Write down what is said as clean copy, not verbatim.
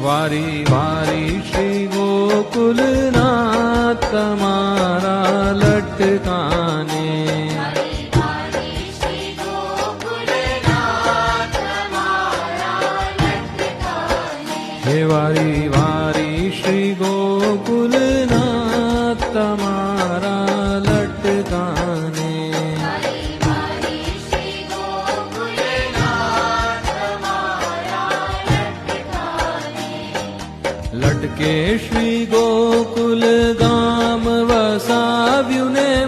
વારી વારી શ્રી ગોકુલનાથ તમારા લટકાને. હે વારી વારી શ્રી ગોકુલનાથ તમારા લટકાને. લટકે શ્રી ગોકુલ ગામ વસાવ્યું ને